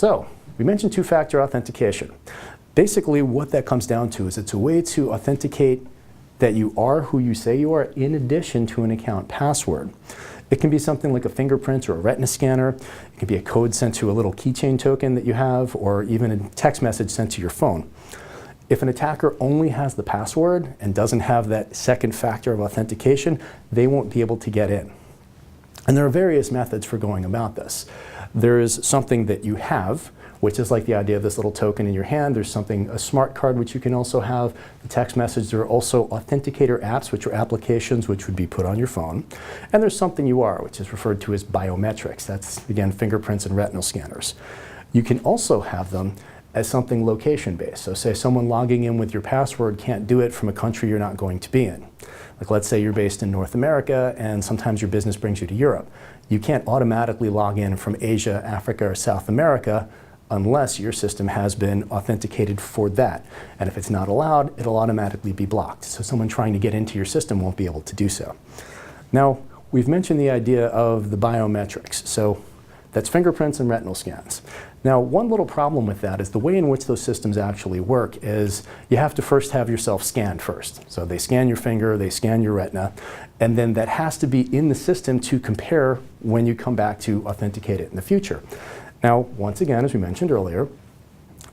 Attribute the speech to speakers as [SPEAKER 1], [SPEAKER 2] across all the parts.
[SPEAKER 1] So, we mentioned two-factor authentication. Basically, what that comes down to is it's a way to authenticate that you are who you say you are in addition to an account password. It can be something like a fingerprint or a retina scanner. It can be a code sent to a little keychain token that you have, or even a text message sent to your phone. If an attacker only has the password and doesn't have that second factor of authentication, they won't be able to get in. And there are various methods for going about this. There is something that you have, which is like the idea of this little token in your hand. There's something, a smart card, which you can also have, the text message. There are also authenticator apps, which are applications which would be put on your phone. And there's something you are, which is referred to as biometrics. That's, again, fingerprints and retinal scanners. You can also have them as something location-based. So say someone logging in with your password can't do it from a country you're not going to be in. Like let's say you're based in North America and sometimes your business brings you to Europe. You can't automatically log in from Asia, Africa, or South America unless your system has been authenticated for that. And if it's not allowed, it'll automatically be blocked. So someone trying to get into your system won't be able to do so. Now, we've mentioned the idea of the biometrics. So that's fingerprints and retinal scans. Now, one little problem with that is the way in which those systems actually work is you have to first have yourself scanned first. So they scan your finger, they scan your retina, and then that has to be in the system to compare when you come back to authenticate it in the future. Now, once again, as we mentioned earlier,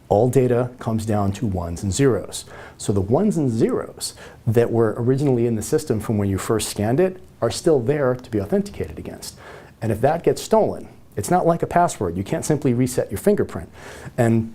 [SPEAKER 1] all data comes down to ones and zeros. So the ones and zeros that were originally in the system from when you first scanned it are still there to be authenticated against. And if that gets stolen, it's not like a password. You can't simply reset your fingerprint. And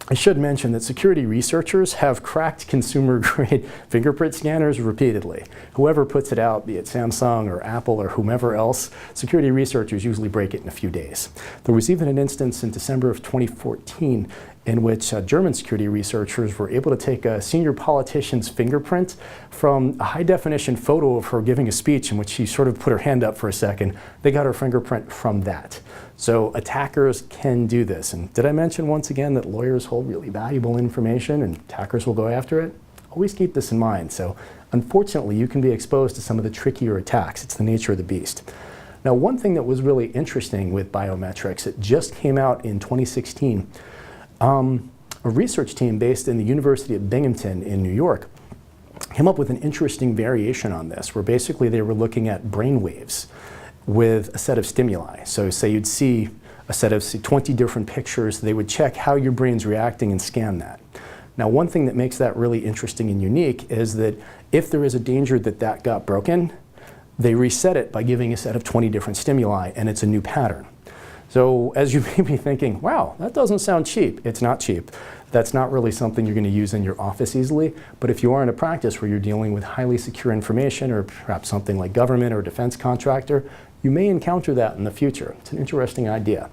[SPEAKER 1] I should mention that security researchers have cracked consumer-grade fingerprint scanners repeatedly. Whoever puts it out, be it Samsung or Apple or whomever else, security researchers usually break it in a few days. There was even an instance in December of 2014 in which German security researchers were able to take a senior politician's fingerprint from a high-definition photo of her giving a speech in which she sort of put her hand up for a second. They got her fingerprint from that. So attackers can do this. And did I mention once again that lawyers hold really valuable information and attackers will go after it? Always keep this in mind. So unfortunately, you can be exposed to some of the trickier attacks. It's the nature of the beast. Now, one thing that was really interesting with biometrics, it just came out in 2016. A research team based in the University of Binghamton in New York came up with an interesting variation on this, where basically they were looking at brain waves with a set of stimuli. So say you'd see a set of 20 different pictures, they would check how your brain's reacting and scan that. Now, one thing that makes that really interesting and unique is that if there is a danger that that got broken, they reset it by giving a set of 20 different stimuli, and it's a new pattern. So as you may be thinking, wow, that doesn't sound cheap. It's not cheap. That's not really something you're going to use in your office easily. But if you are in a practice where you're dealing with highly secure information, or perhaps something like government or defense contractor, you may encounter that in the future. It's an interesting idea.